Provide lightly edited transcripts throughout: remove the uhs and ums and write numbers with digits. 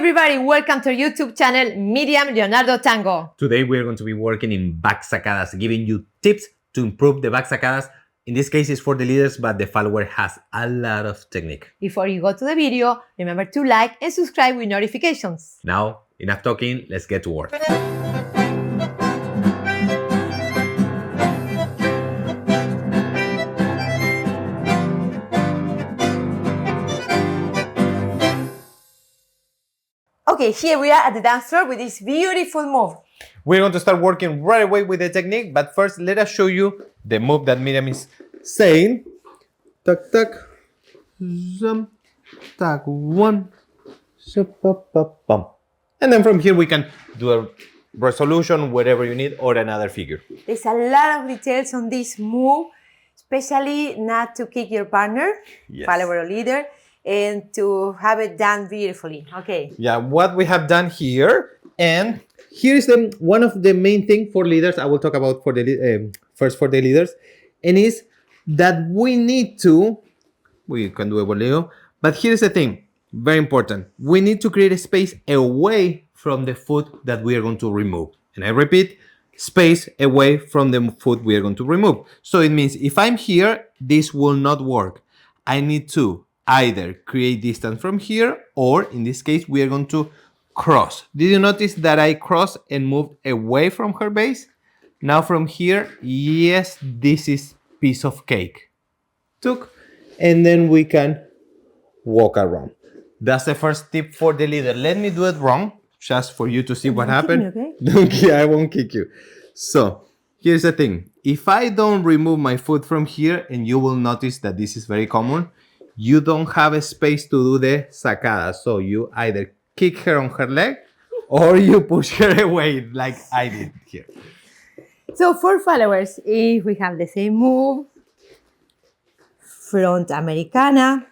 everybody, welcome to our YouTube channel, Miriam, Leonardo, Tango. Today we're going to be working in Backa Sacadas, giving you tips to improve the Backa Sacadas. In this case, it's for the leaders, but the follower has a lot of technique. Before you go to the video, remember to like and subscribe with notifications. Now, enough talking, let's get to work. Okay, here we are at the dance floor with this beautiful move. We're going to start working right away with the technique, but first let us show you the move that Miriam is saying. Tuck, tuck, jump, tuck, one, bum. And then from here we can do a resolution, whatever you need, or another figure. There's a lot of details on this move, especially not to kick your partner, Yes. follower or leader, and to have it done beautifully. Okay. Yeah, what we have done here, and here is one of the main thing for leaders. I will talk about for the first for the leaders, and is that we need to. We can do a bolero, but here's the thing, very important. We need to create a space away from the foot that we are going to remove, and I repeat, space away from the foot we are going to remove. So it means if I'm here, this will not work. I need to either create distance from here, or in this case, we are going to cross. Did you notice that I crossed and moved away from her base? Now from here, yes, this is piece of cake. Took, and then we can walk around. That's the first tip for the leader. Let me do it wrong, just for you to see what happened. Okay? Don't kick, I won't kick you. So, here's the thing. If I don't remove my foot from here, and you will notice that this is very common, you don't have a space to do the sacada. So you either kick her on her leg or you push her away like I did here. So for followers, if we have the same move, front Americana,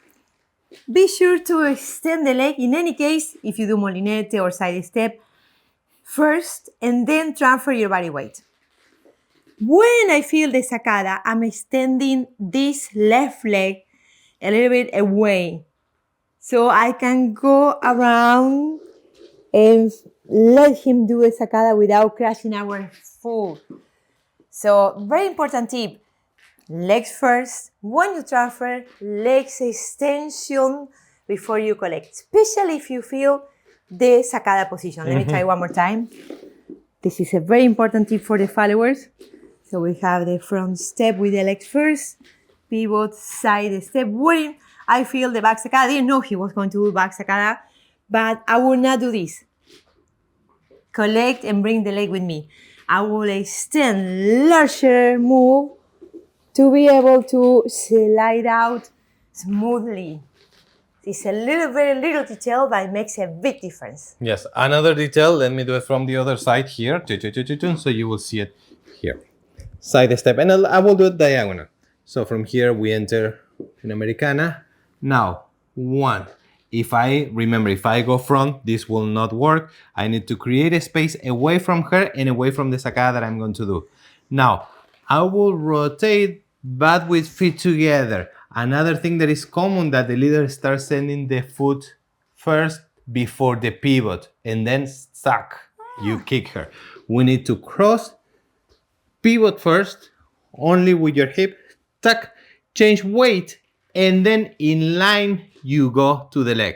be sure to extend the leg. In any case, if you do molinete or side step, first and then transfer your body weight. When I feel the sacada, I'm extending this left leg a little bit away, so I can go around and let him do a sacada without crashing our foot. So very important tip, legs first. When you transfer, legs extension before you collect, especially if you feel the sacada position. Let me try one more time. This is a very important tip for the followers. So we have the front step with the legs first, pivot, side step. When I feel the back sacada, I didn't know he was going to do back sacada, but I will not do this. Collect and bring the leg with me. I will extend larger move to be able to slide out smoothly. It's a very little detail, but it makes a big difference. Yes, another detail, let me do it from the other side here. So you will see it here. Side step, and I will do it diagonal. So from here we enter in Americana. Now, one. If I go front, this will not work. I need to create a space away from her and away from the sacada that I'm going to do. Now, I will rotate, but with feet together. Another thing that is common that the leader starts sending the foot first before the pivot, and then suck. You kick her. We need to cross, pivot first, only with your hip, tuck, change weight, and then in line you go to the leg.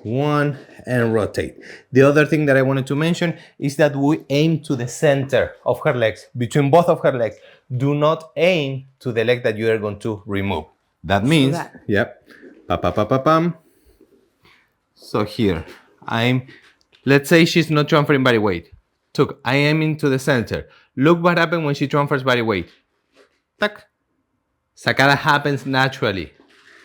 One, and rotate. The other thing that I wanted to mention is that we aim to the center of her legs, between both of her legs. Do not aim to the leg that you are going to remove. That means, yep, pa-pa-pa-pa-pam. So here, let's say she's not transferring body weight. Took, I am into the center. Look what happens when she transfers body weight. Tuck. Sacada happens naturally.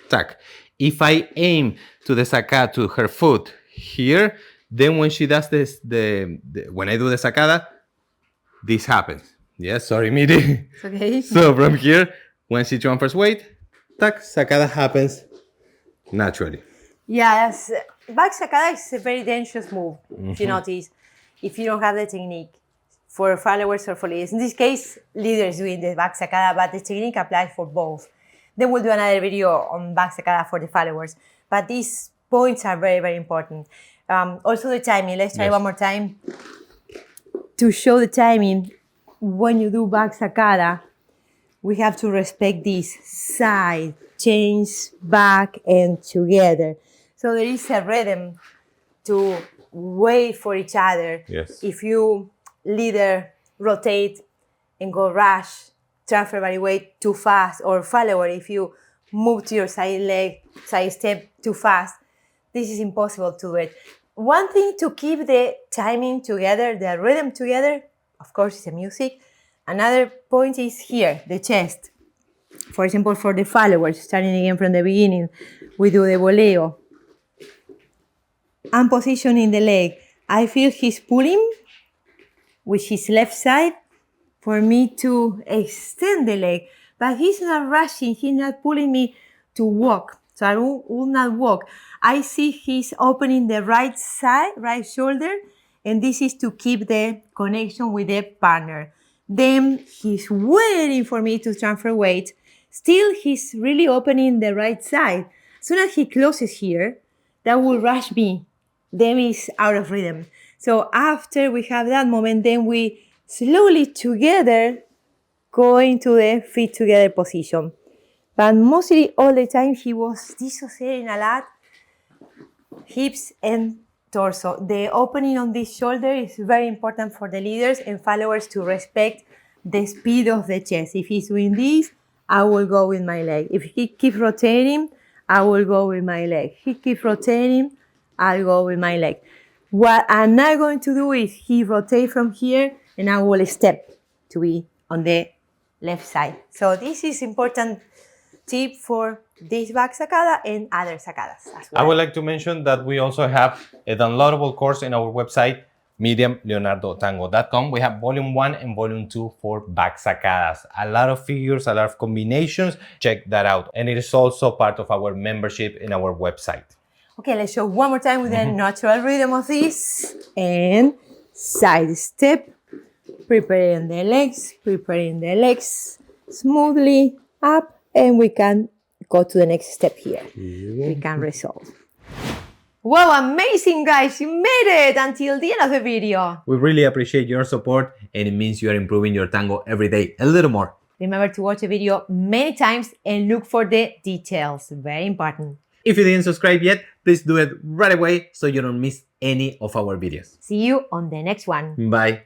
Tuck. If I aim to the sacada to her foot here, then when she does this, when I do the sacada, this happens. Yes, sorry, Miri. It's okay. So from here, when she transfers weight, tuck, sacada happens naturally. Yes, back sacada is a very dangerous move, if you notice, if you don't have the technique for followers or for leaders. In this case, leaders doing the back sacada, but the technique applies for both. Then we'll do another video on back sacada for the followers. But this points are very, very important. Also the timing. Let's try Yes. one more time. To show the timing, when you do Backa Sacada, we have to respect this side, change, back, and together. So there is a rhythm to wait for each other. Yes. If you leader rotate and go rush, transfer body weight too fast, or follower, if you move to your side leg, side step too fast, this is impossible to do it. One thing to keep the timing together, the rhythm together, of course, is the music. Another point is here, the chest. For example, for the followers, starting again from the beginning, we do the voleo. I'm positioning the leg. I feel he's pulling with his left side for me to extend the leg, but he's not rushing, he's not pulling me to walk. So I will not walk. I see he's opening the right side, right shoulder, and this is to keep the connection with the partner. Then he's waiting for me to transfer weight. Still, he's really opening the right side. As soon as he closes here, that will rush me. Then it's out of rhythm. So after we have that moment, then we slowly together go into the feet together position. But mostly all the time he was dissociating a lot, hips and torso. The opening on this shoulder is very important for the leaders and followers to respect the speed of the chest. If he's doing this, I will go with my leg. If he keeps rotating, I will go with my leg. He keeps rotating, I'll go with my leg. What I'm not going to do is he rotate from here and I will step to be on the left side. So this is important tip for this Backa Sacada and other sacadas as well. I would like to mention that we also have a downloadable course in our website, MiriamLeonardoTango.com. We have volume 1 and volume 2 for Backa Sacadas. A lot of figures, a lot of combinations. Check that out. And it is also part of our membership in our website. Okay, let's show one more time with the natural rhythm of this. And side step, preparing the legs smoothly up, and we can go to the next step here. We can resolve. Wow, amazing guys, you made it until the end of the video. We really appreciate your support, and it means you are improving your tango every day a little more. Remember to watch the video many times and look for the details, very important. If you didn't subscribe yet, please do it right away so you don't miss any of our videos. See you on the next one. Bye.